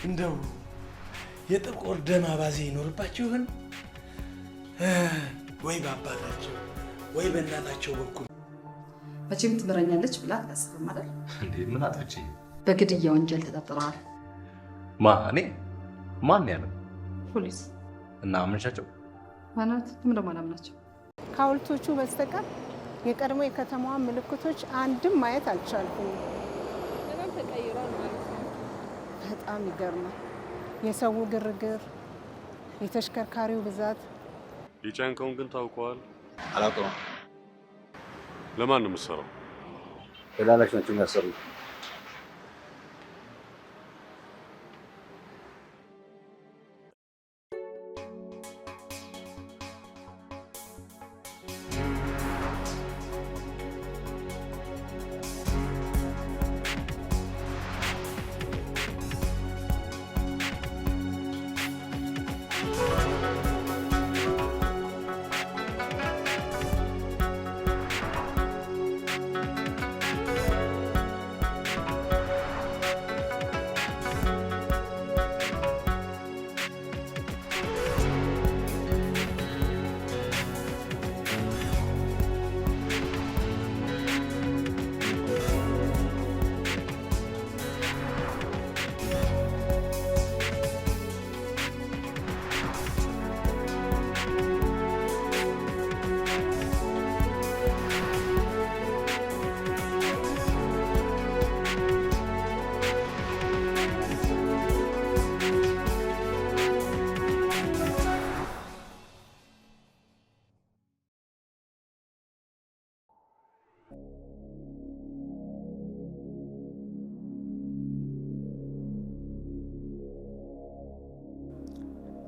እንደው የጥቁር ደም አባዜ ይኖርባቸው ይሆን? ወይ በአባታቸው ወይ በእናታቸው በኩል። መቼም ትምረኛለች ብላ አታስብም አይደል? እንዴ ምን አጥፍቼ? በግድያ ወንጀል ተጠርጥረዋል። እኔ? ማን ያለው? ፖሊስ። እና አመንሻቸው? ማለት ምን ለማላምናቸው? ከሐውልቶቹ በስተቀር የቀድሞ የከተማዋ ምልክቶች አንድም ማየት አልቻልኩም። በጣም ተቀይሯል ማለት ነው። በጣም ይገርማል። የሰው ግርግር፣ የተሽከርካሪው ብዛት። የጫንከውን ግን ታውቀዋል? አላውቀውም። ለማን ነው የምትሰራው? ደላላሽ ናቸው የሚያሰሩ።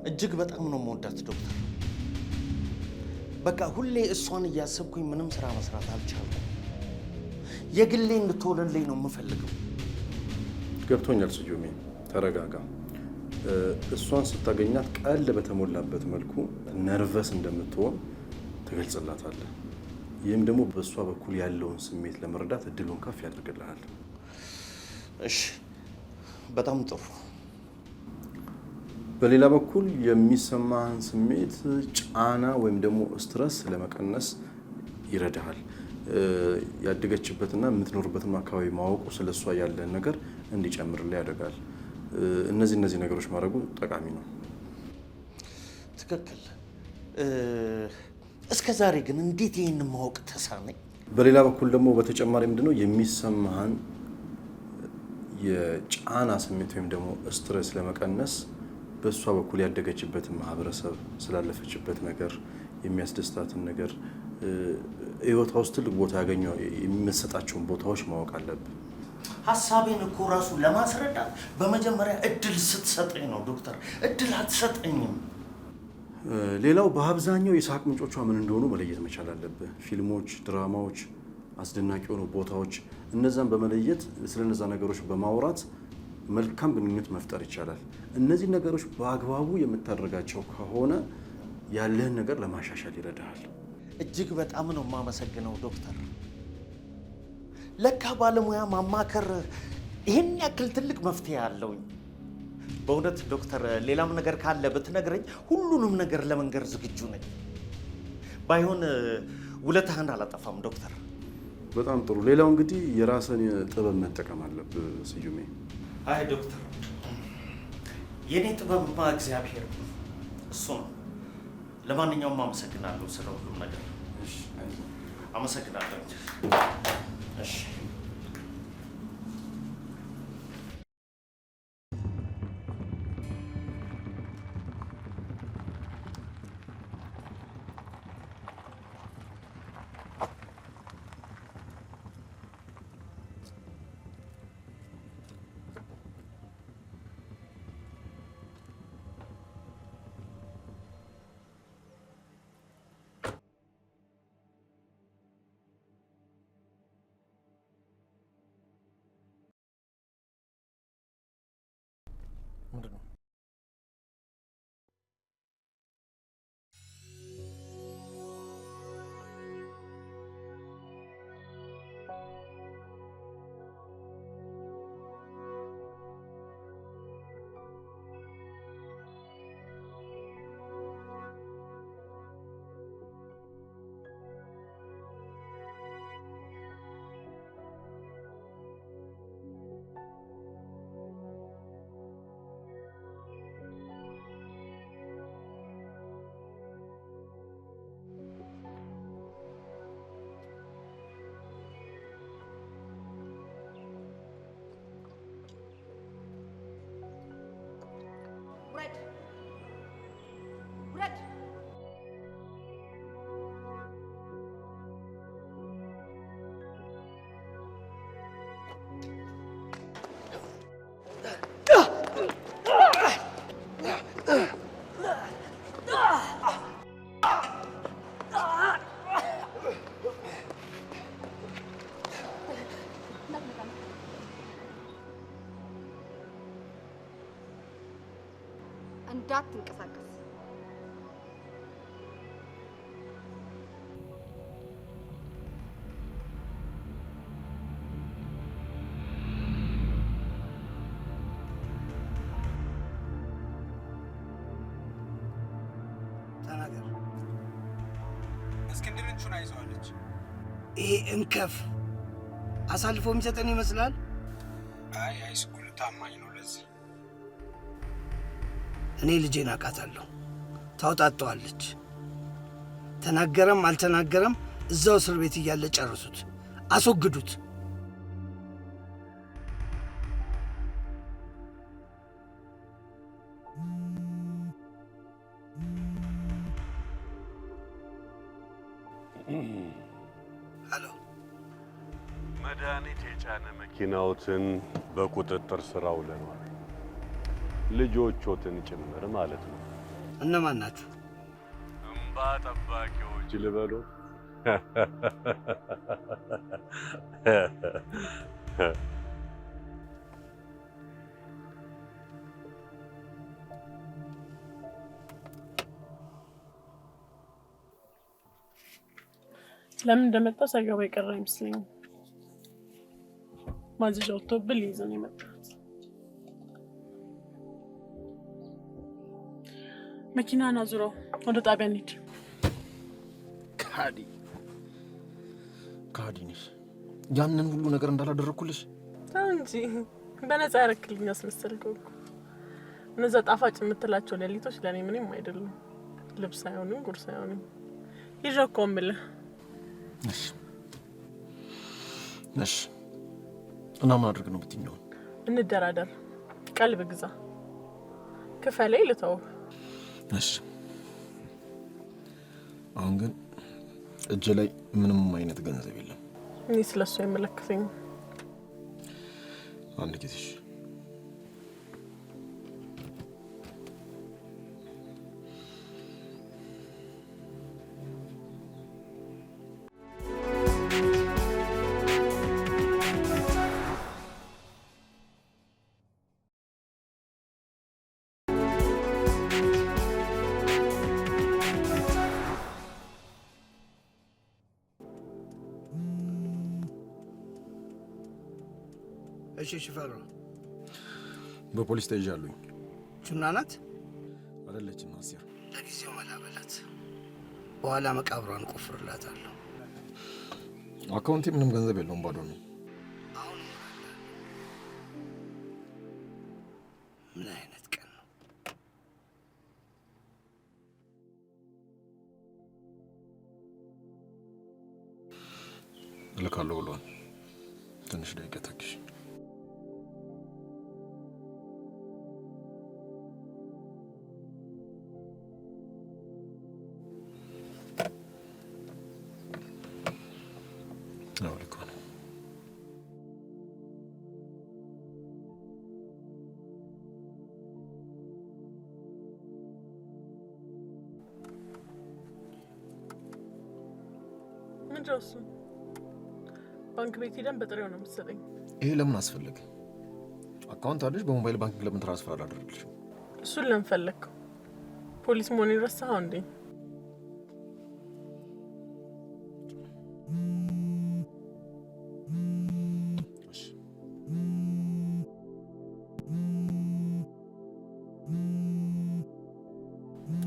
እጅግ በጣም ነው የምወዳት ዶክተር። በቃ ሁሌ እሷን እያሰብኩኝ ምንም ስራ መስራት አልቻልኩም። የግሌ እንድትሆንልኝ ነው የምፈልገው። ገብቶኛል ስዩሜ፣ ተረጋጋ። እሷን ስታገኛት ቀልድ በተሞላበት መልኩ ነርቨስ እንደምትሆን ትገልጽላታለህ። ይህም ደግሞ በእሷ በኩል ያለውን ስሜት ለመረዳት እድሉን ከፍ ያደርግልሃል። እሺ፣ በጣም ጥሩ። በሌላ በኩል የሚሰማህን ስሜት ጫና ወይም ደግሞ ስትረስ ለመቀነስ ይረዳሃል። ያደገችበትና የምትኖርበትን አካባቢ ማወቁ ስለሷ ያለን ነገር እንዲጨምርልህ ያደርጋል። እነዚህ ነገሮች ማድረጉ ጠቃሚ ነው። ትክክል። እስከ ዛሬ ግን እንዴት ይህን ማወቅ ተሳነኝ? በሌላ በኩል ደግሞ በተጨማሪ ምንድነው የሚሰማህን የጫና ስሜት ወይም ደግሞ ስትረስ ለመቀነስ በእሷ በኩል ያደገችበትን ማህበረሰብ ስላለፈችበት ነገር የሚያስደስታትን ነገር ህይወቷ ውስጥ ትልቅ ቦታ ያገኘው የሚመሰጣቸውን ቦታዎች ማወቅ አለብን። ሀሳቤን እኮ ራሱ ለማስረዳት በመጀመሪያ እድል ስትሰጠኝ ነው ዶክተር። እድል አትሰጠኝም። ሌላው በአብዛኛው የሳቅ ምንጮቿ ምን እንደሆኑ መለየት መቻል አለብህ። ፊልሞች፣ ድራማዎች፣ አስደናቂ የሆኑ ቦታዎች፣ እነዛን በመለየት ስለነዛ ነገሮች በማውራት መልካም ግንኙነት መፍጠር ይቻላል። እነዚህ ነገሮች በአግባቡ የምታደርጋቸው ከሆነ ያለህን ነገር ለማሻሻል ይረዳሃል። እጅግ በጣም ነው የማመሰግነው ዶክተር። ለካ ባለሙያ ማማከር ይህን ያክል ትልቅ መፍትሄ አለውኝ። በእውነት ዶክተር፣ ሌላም ነገር ካለ ብትነግረኝ ሁሉንም ነገር ለመንገር ዝግጁ ነኝ። ባይሆን ውለታህን አላጠፋም ዶክተር። በጣም ጥሩ። ሌላው እንግዲህ የራስን ጥበብ መጠቀም አለብህ ስዩሜ። አይ ዶክተር፣ የኔ ጥበብማ እግዚአብሔር እሱ ነው። ለማንኛውም አመሰግናለሁ ስለ ሁሉም ነገር። አመሰግናለሁ። እሺ ምንድን ነው? እንዳትንቀሳቀስ። ተናገር። እስክንድርን ቹና ይዘዋለች። ይሄ እንከፍ አሳልፎ የሚሰጠን ይመስላል። አይ ስኩል ታማኝ ነው። ለዚህ እኔ ልጄን አውቃታለሁ። ታውጣጣዋለች። ተናገረም አልተናገረም እዛው እስር ቤት እያለ ጨርሱት፣ አስወግዱት። ሄሎ፣ መድኃኒት የጫነ መኪናዎትን በቁጥጥር ስር አውለናል። ልጆቾትን ጭምር ማለት ነው። እነማን ናችሁ? እምባ ጠባቂዎች ልበሉ። ለምን እንደመጣ ሳይገባ የቀረ አይመስለኝም። ማዘዣ ወጥቶብን ሊይዘን የመጣት መኪናን አዙረው ወደ ጣቢያ እንሂድ። ካዲ ነሽ። ያንን ሁሉ ነገር እንዳላደረኩልሽ ተው እንጂ በነፃ ያረክልኝ አስመሰልከው እኮ። እነዛ ጣፋጭ የምትላቸው ሌሊቶች ለእኔ ምንም አይደሉም። ልብስ አይሆንም፣ ጉርስ አይሆንም። ይዤ እኮ የምልህ ነሽ እና ምን አድርግ ነው ብትኛው? እንደራደር፣ ቀልብ ግዛ፣ ክፈለኝ ልተው። እሺ አሁን ግን እጄ ላይ ምንም አይነት ገንዘብ የለም። እኔ ስለሱ አይመለከተኝም። አንድ ጊዜሽ እሺ ሽፈራ፣ በፖሊስ ተይዣለሁኝ። ቹና ናት አይደለችም? አሲር ለጊዜው መላበላት፣ በኋላ መቃብሯን ቆፍርላታለሁ። አካውንቴ ምንም ገንዘብ የለውም፣ ባዶ ነው። አሁን ምን አይነት ቀን ነው? እልካለሁ ብሏል። ትንሽ ደቂቃ ታግሽ። ምንድነው እሱ? ባንክ ቤት ሄደን በጥሬው ነው መሰለኝ። ይሄ ለምን አስፈለገ? አካውንት አለሽ? በሞባይል ባንክ ለምን ትራንስፈር አላደረግልሽ? እሱን ለምን ፈለግከው? ፖሊስ መሆኔን ረሳኸው እንዴ?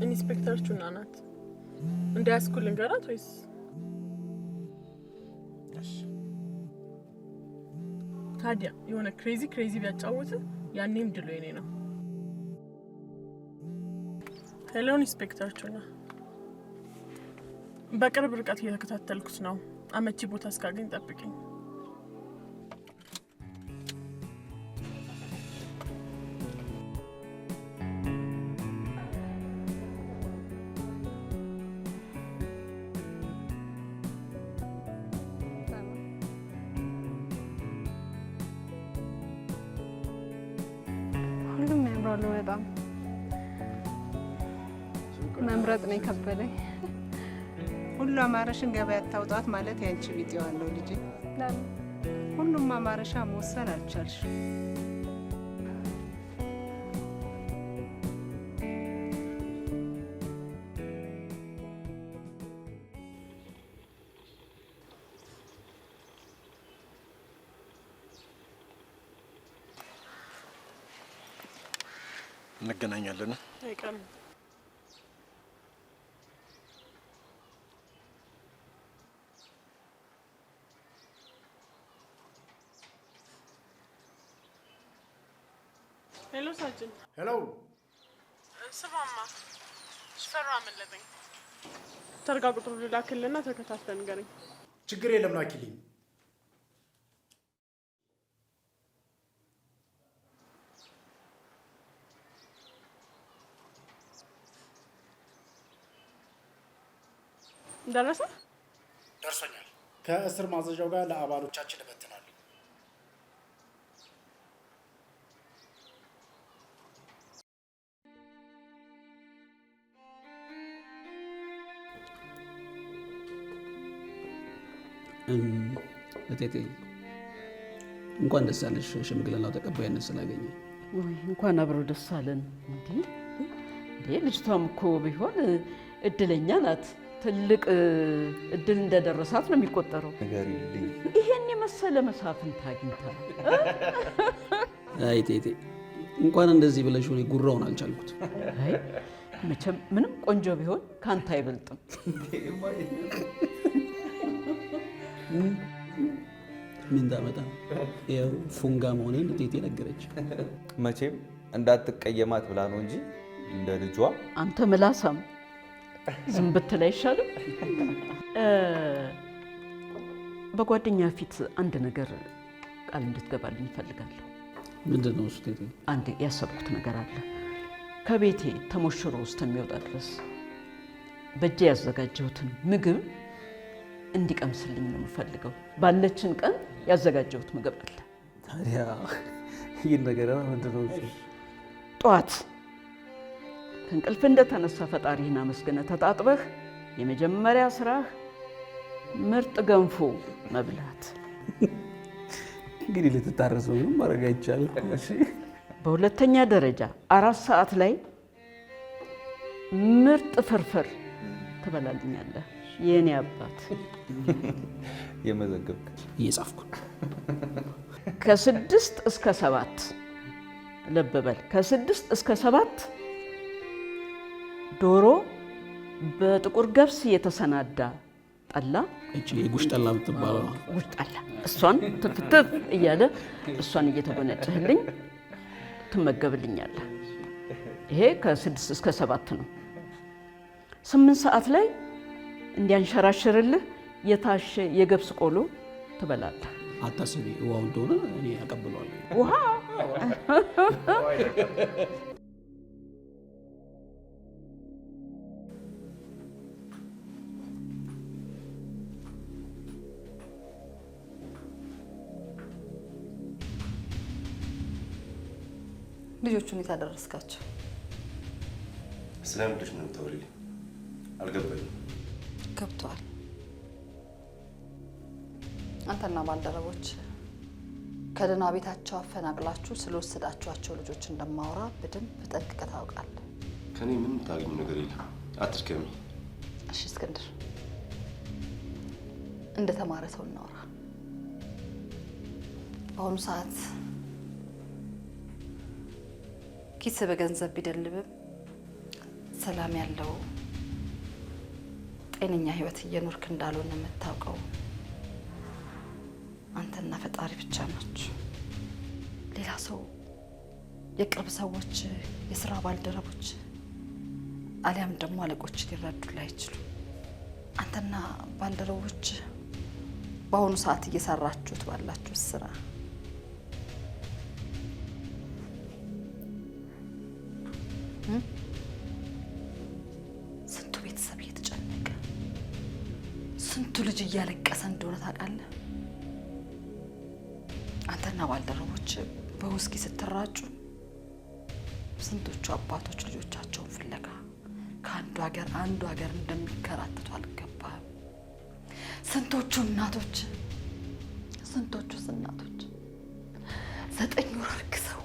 ኢንስፔክተር ቹና ናት። እንዳያስኩል ልንገራት ወይስ? ታዲያ የሆነ ክሬዚ ቢያጫውት ያኔም ድሎ የኔ ነው። ሄሎ ኢንስፔክተር ቹና፣ በቅርብ ርቀት እየተከታተልኩት ነው። አመቺ ቦታ እስካገኝ ጠብቂኝ። ሁሉም ያምራሉ በጣም። መምረጥ ነው የከበደኝ። ሁሉ አማረሽን ገበያ ታውጣት ማለት ያንቺ ቢጤዋ ነው ልጄ። ሁሉም አማረሻ መወሰን አልቻልሽ። እንገናኛለን። አይቀርም። ሄሎ ሳጅን። ሄሎ። ስማማ ሽፈራ አመለጠኝ። ተርጋ ቁጥሩ ልላክልና ተከታትለን ንገረኝ። ችግር የለም ላኪልኝ። ደረሰ? ደርሶኛል። ከእስር ማዘዣው ጋር ለአባሎቻችን እበትናለሁ። እቴቴ እንኳን ደስ አለሽ፣ ሽምግልናው ተቀባይነት ስላገኘ። ወይ እንኳን አብሮ ደስ አለን። እንዴ ልጅቷም እኮ ቢሆን እድለኛ ናት። ትልቅ እድል እንደደረሳት ነው የሚቆጠረው። ይሄን የመሰለ መሳፍንት አግኝታ። አይ እቴቴ እንኳን እንደዚህ ብለሽ ሆነ ጉራውን አልቻልኩት። አይ መቼም ምንም ቆንጆ ቢሆን ካንተ አይበልጥም። ምን ታመጣ? ያው ፉንጋ መሆኔን እቴቴ ነገረች። መቼም እንዳትቀየማት ብላ ነው እንጂ እንደ ልጇ። አንተ ምላሳም ዝም ብትል አይሻልም? በጓደኛ ፊት አንድ ነገር ቃል እንድትገባልኝ እፈልጋለሁ። ምንድን ነው እሱ እቴቴ? አንድ ያሰብኩት ነገር አለ። ከቤቴ ተሞሽሮ እስከሚወጣ ድረስ በእጄ ያዘጋጀሁትን ምግብ እንዲቀምስልኝ ነው የምፈልገው። ባለችን ቀን ያዘጋጀሁት ምግብ አለ። ታዲያ ይህን ነገር ምንድን ነው እሱ? ጠዋት ከእንቅልፍ እንደተነሳ ፈጣሪህን አመስግነህ ተጣጥበህ የመጀመሪያ ስራህ ምርጥ ገንፎ መብላት። እንግዲህ ልትታረሰው ምንም ማድረግ አይቻልም። እሺ። በሁለተኛ ደረጃ 4 ሰዓት ላይ ምርጥ ፍርፍር ትበላልኛለህ የኔ አባት። የመዘገብክ እየጻፍኩ ከ6 እስከ 7 ልብ በል። ከ6 እስከ 7 ዶሮ በጥቁር ገብስ የተሰናዳ ጠላ፣ እቺ የጉሽ ጠላ የምትባለው ጉሽ ጠላ፣ እሷን ትፍትፍ እያለ እሷን እየተጎነጨህልኝ ትመገብልኛለህ። ይሄ ከ6 እስከ 7 ነው። 8 ሰዓት ላይ እንዲያንሸራሽርልህ የታሸ የገብስ ቆሎ ትበላለህ። አታስቢ፣ ውሃው እንደሆነ እኔ አቀብለዋለሁ። ውሃ ልጆቹን የታደረስካቸው? ስለምን ልጅ ነው የምታወሪልኝ? አልገባኝም። ገብቷል። አንተና ባልደረቦች ከደህና ቤታቸው አፈናቅላችሁ ስለወሰዳችኋቸው ልጆች እንደማወራ በደንብ ጠንቅቀህ ታውቃለህ። ከኔ ምንም ታገኙ ነገር የለም። አትድከሚ። እሺ እስክንድር፣ እንደ ተማረ ሰው እናወራ። በአሁኑ ሰዓት ኪስ በገንዘብ ቢደልብም ሰላም ያለው ጤነኛ ህይወት እየኖርክ እንዳልሆነ የምታውቀው አንተና ፈጣሪ ብቻ ናችሁ። ሌላ ሰው፣ የቅርብ ሰዎች፣ የስራ ባልደረቦች አሊያም ደግሞ አለቆች ሊረዱልህ አይችሉም። አንተና ባልደረቦች በአሁኑ ሰዓት እየሰራችሁት ባላችሁት ስራ ስንቱ ቤተሰብ እየተጨነቀ ስንቱ ልጅ እያለቀሰ እንደሆነ ታውቃለህ? አንተና ባልደረቦች በውስኪ ስትራጩ ስንቶቹ አባቶች ልጆቻቸውን ፍለጋ ከአንዱ ሀገር አንዱ ሀገር እንደሚከራተቱ አልገባህም? ስንቶቹ እናቶች 9 ወር አርግዘው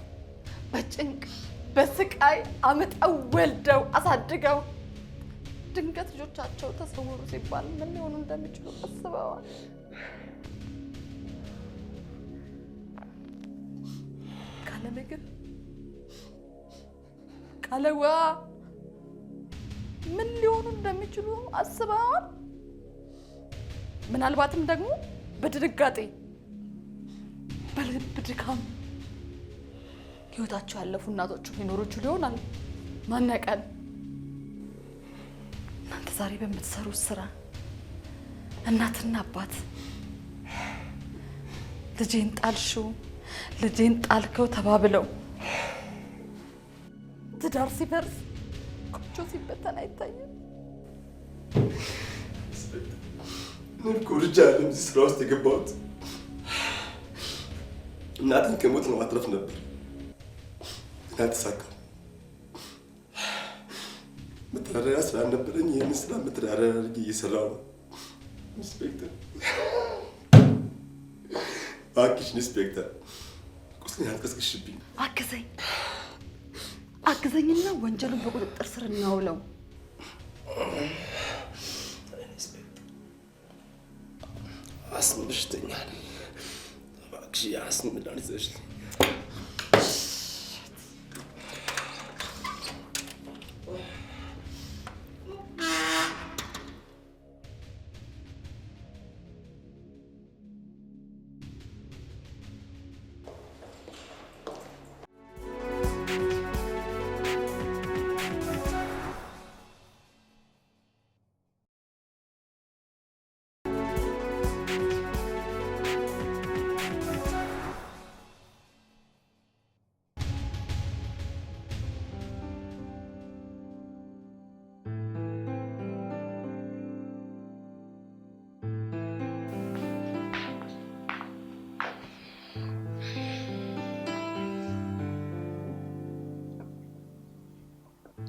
በጭንቅ በስቃይ አመጠው ወልደው አሳድገው ድንገት ልጆቻቸው ተሰወሩ ሲባል ምን ሊሆኑ እንደሚችሉ አስበዋል? ካለ ምግብ ካለዋ ምን ሊሆኑ እንደሚችሉ አስበዋል? ምናልባትም ደግሞ በድንጋጤ በልብ ድካም ህይወታቸው ያለፉ እናቶቹ ሊኖሩ ይችሉ ይሆናል። ማን ያውቃል? እናንተ ዛሬ በምትሰሩት ስራ እናትና አባት ልጄን ጣልሽው፣ ልጄን ጣልከው ተባብለው ትዳር ሲፈርስ ቆጮ ሲበተን አይታይም። እኔ እኮ ልጅ አለም እዚህ ስራ ውስጥ የገባሁት እናትን ከሞት ለማትረፍ ነበር። ግን አልተሳካም። መተዳደሪያ ስላልነበረኝ ይህን ስራ መተዳደሪያ አድርጌ እየሰራሁ ነው። ኢንስፔክተር እባክሽ ኢንስፔክተር፣ ቁስሌን አትቀስቅሽብኝ። አግዘኝና ወንጀሉን በቁጥጥር ስር እናውለው። አስም በሽተኛ ነኝ። እባክሽ የአስም መድኃኒት ስጪኝ።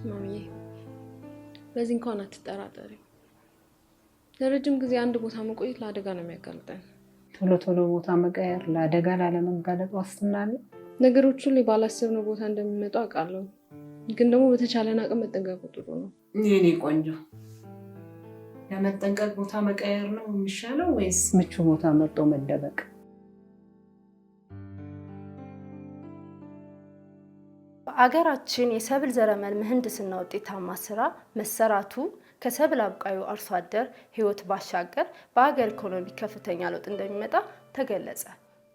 ማሚዬ በዚህ እንኳን አትጠራጠሪ። ለረጅም ጊዜ አንድ ቦታ መቆየት ለአደጋ ነው የሚያጋልጠን። ቶሎ ቶሎ ቦታ መቀየር ለአደጋ ላለመጋለጥ ዋስትና አለ? ነገሮች ሁሉ ባላሰብነው ቦታ እንደሚመጡ አውቃለሁ፣ ግን ደግሞ በተቻለን አቅም መጠንቀቁ ጥሩ ነው። የኔ ቆንጆ፣ ለመጠንቀቅ ቦታ መቀየር ነው የሚሻለው ወይስ ምቹ ቦታ መርጦ መደበቅ? በአገራችን የሰብል ዘረመል ምህንድስና ውጤታማ ስራ መሰራቱ ከሰብል አብቃዩ አርሶ አደር ህይወት ባሻገር በአገር ኢኮኖሚ ከፍተኛ ለውጥ እንደሚመጣ ተገለጸ።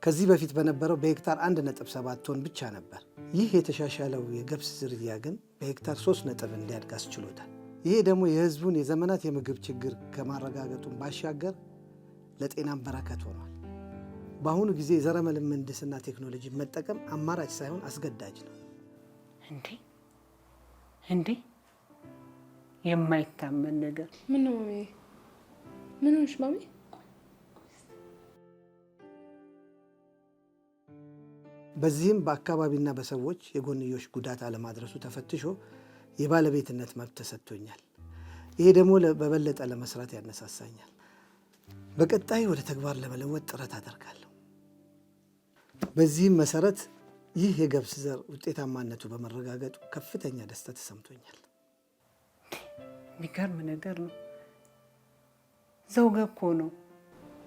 ከዚህ በፊት በነበረው በሄክታር 1.7 ቶን ብቻ ነበር። ይህ የተሻሻለው የገብስ ዝርያ ግን በሄክታር 3 ነጥብ እንዲያድግ አስችሎታል። ይሄ ደግሞ የህዝቡን የዘመናት የምግብ ችግር ከማረጋገጡን ባሻገር ለጤናም በረከት ሆኗል። በአሁኑ ጊዜ የዘረመል ምህንድስና ቴክኖሎጂ መጠቀም አማራጭ ሳይሆን አስገዳጅ ነው። እንዴ የማይታመን ነገር። ምን ነው ማሚ? ምን ሆንሽ ማሚ? በዚህም በአካባቢና በሰዎች የጎንዮሽ ጉዳት አለማድረሱ ተፈትሾ የባለቤትነት መብት ተሰጥቶኛል። ይሄ ደግሞ በበለጠ ለመስራት ያነሳሳኛል። በቀጣይ ወደ ተግባር ለመለወጥ ጥረት አደርጋለሁ። በዚህም መሰረት ይህ የገብስ ዘር ውጤታማነቱ በመረጋገጡ ከፍተኛ ደስታ ተሰምቶኛል። የሚገርም ነገር ነው። ዘውገ እኮ ነው።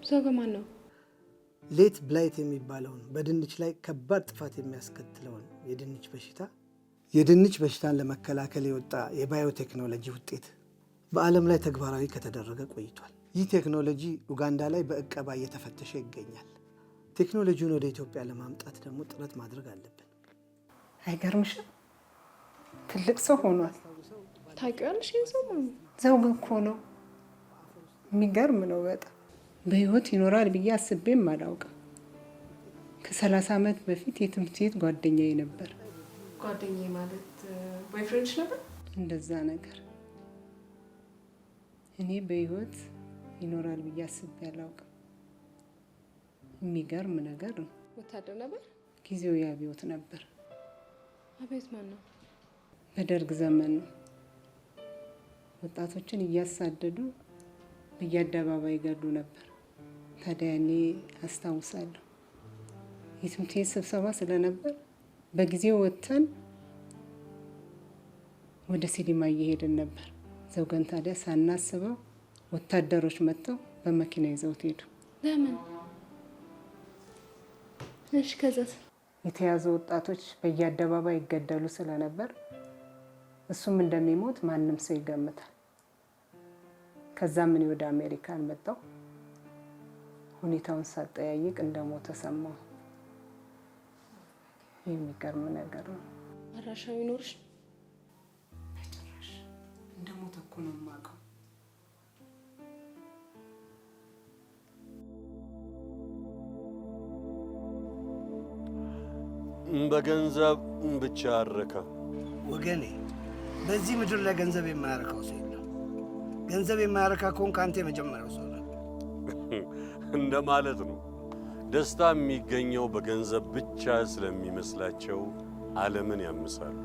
ዘውገ ማን ነው? ሌት ብላይት የሚባለውን በድንች ላይ ከባድ ጥፋት የሚያስከትለውን የድንች በሽታን ለመከላከል የወጣ የባዮቴክኖሎጂ ውጤት በዓለም ላይ ተግባራዊ ከተደረገ ቆይቷል። ይህ ቴክኖሎጂ ኡጋንዳ ላይ በእቀባ እየተፈተሸ ይገኛል። ቴክኖሎጂውን ወደ ኢትዮጵያ ለማምጣት ደግሞ ጥረት ማድረግ አለብን። አይገርምሽም? ትልቅ ሰው ሆኗል። ታውቂዋለሽ? ይሄን ሰው ማሚ? ዘውግ እኮ ነው። የሚገርም ነው በጣም። በህይወት ይኖራል ብዬ አስቤም አላውቅም። ከ30 ዓመት በፊት የትምህርት ቤት ጓደኛዬ ነበር። ጓደኛዬ ማለት ቦይፍሬንድሽ ነበር? እንደዛ ነገር። እኔ በህይወት ይኖራል ብዬ አስቤ አላውቅም። የሚገርም ነገር ነው። ወታደር ነበር? ጊዜው የአብዮት ነበር። አብዮት ማን ነው? በደርግ ዘመን ነው። ወጣቶችን እያሳደዱ በየአደባባይ ይገድሉ ነበር። ታዲያ እኔ አስታውሳለሁ የትምህርት ቤት ስብሰባ ስለነበር በጊዜው ወጥተን ወደ ሲኒማ እየሄድን ነበር። ዘውገን ታዲያ ሳናስበው ወታደሮች መጥተው በመኪና ይዘውት ሄዱ። ለምን? እሺ ከዛስ? የተያዙ ወጣቶች በየአደባባይ ይገደሉ ስለነበር እሱም እንደሚሞት ማንም ሰው ይገምታል። ከዛም እኔ ወደ አሜሪካን መጣሁ። ሁኔታውን ሳጠያይቅ እንደሞተ ሰማሁ። የሚገርም ነገር ነው። አድራሻው ይኖርሽ? በጭራሽ እንደሞተ እኮ ነው የማውቀው። በገንዘብ ብቻ አረካ ወገኔ። በዚህ ምድር ላይ ገንዘብ የማያረካው ሰው የለም። ገንዘብ የማያረካ ከሆንክ አንተ የመጀመሪያው ሰው ነህ እንደ ማለት ነው። ደስታ የሚገኘው በገንዘብ ብቻ ስለሚመስላቸው ዓለምን ያምሳሉ።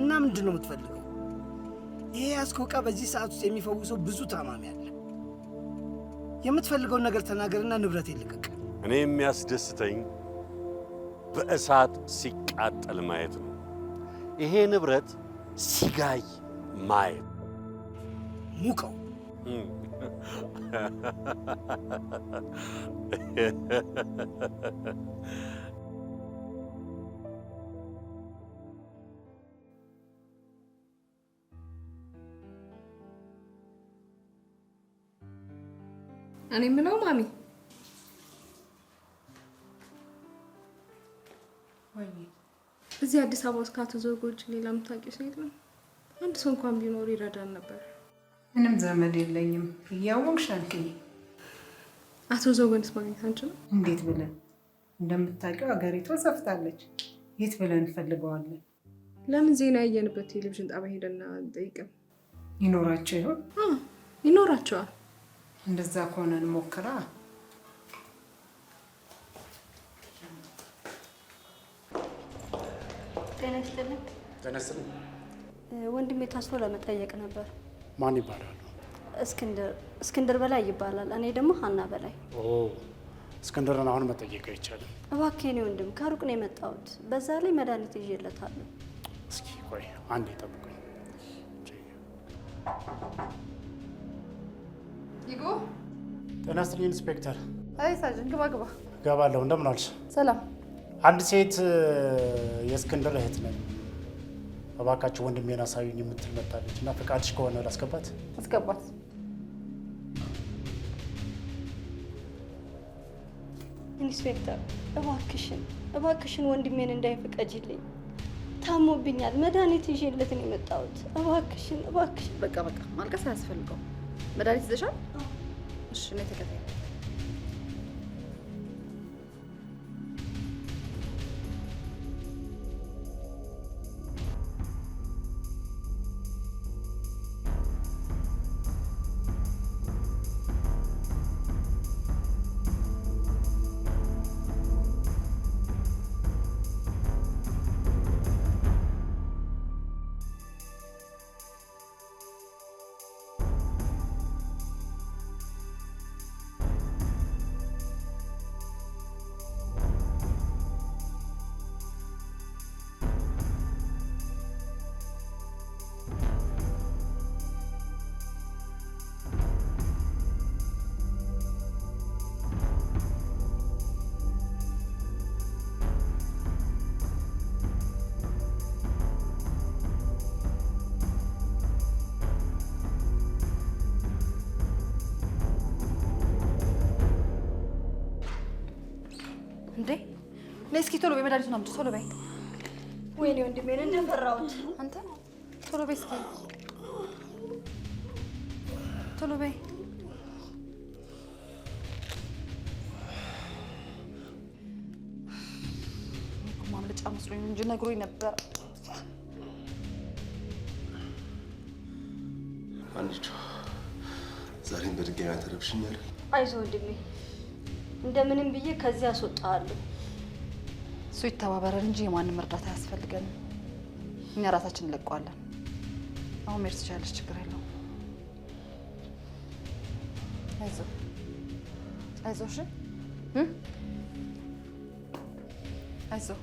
እና ምንድን ነው የምትፈልገው? ይሄ ያዝከው ዕቃ በዚህ ሰዓት ውስጥ የሚፈውሰው ብዙ ታማሚ አለ። የምትፈልገውን ነገር ተናገርና ንብረት ይልቀቅ። እኔ የሚያስደስተኝ በእሳት ሲቃጠል ማየት ነው። ይሄ ንብረት ሲጋይ ማየት። ሙቀው። እኔ የምለው ማሚ፣ እዚህ አዲስ አበባ ውስጥ ከአቶ ዘውግ ውጭ ሌላ የምታውቂው ሰው የለም? አንድ ሰው እንኳን ቢኖር ይረዳን ነበር። ምንም ዘመድ የለኝም። እያወቅሽ አልከኝ። አቶ ዘውግንስ ማግኘት አንችልም? እንዴት ብለን? እንደምታውቂው ሀገሪቷ ሰፍታለች። የት ብለን እንፈልገዋለን? ለምን ዜና ያየንበት ቴሌቪዥን ጣቢያ ሄደና እንጠይቅም? ይኖራቸው ይሆን? ይኖራቸዋል። እንደዛ ከሆነ እንሞክራ። ጤና ይስጥልኝ። ጤና ይስጥልኝ። ወንድሜ ታስሮ ለመጠየቅ ነበር። ማን ይባላሉ? እስክንድር በላይ ይባላል። እኔ ደግሞ ሀና በላይ። እስክንድርን አሁን መጠየቅ አይቻልም። እባክህ የኔ ወንድም፣ ከሩቅ ነው የመጣሁት። በዛ ላይ መድኃኒት ይዤለታለሁ። እስኪ ቆይ አንዴ ጠብቁኝ። ይጎ። ጤና ይስጥልኝ ኢንስፔክተር። አይ ሳጅን፣ ግባ ግባ። እገባለሁ። እንደምን ዋልሽ? ሰላም። አንድ ሴት የእስክንድር እህት ነኝ፣ እባካችሁ ወንድሜን አሳዩኝ የምትል መጣለች እና ፈቃድሽ ከሆነ ላስገባት? አስገባት። ኢንስፔክተር፣ እባክሽን ወንድሜን እንዳይፈቀጂልኝ። ታሞብኛል። መድኃኒት ይዤለት ነው የመጣሁት። እባክሽን። በቃ ማልቀስ አያስፈልገው። መድኃኒት ይዘሻል? እሺ፣ ነይ ተከታይ። እንዴ ለስኪ ቶሎ በይ፣ መድኃኒቱን አምጪ ቶሎ በይ። ወይኔ ወንድሜን እንደፈራሁት። አንተ ቶሎ በይ እስኪ ቶሎ በይ። ማምለጫ መስሎኝ እንጂ ነግሮኝ ነበር። አንቺ ዛሬም በድጋሚ አተረብሽኛል። አይዞህ ወንድሜ፣ እንደምንም ብዬ ከዚህ አስወጣሃለሁ። እሱ ይተባበረን እንጂ የማንም እርዳታ አያስፈልገንም። እኛ ራሳችን እንለቀዋለን። አሁን መሄድ ትችያለሽ፣ ችግር የለውም። አይዞህ፣ እሺ አይዞህ።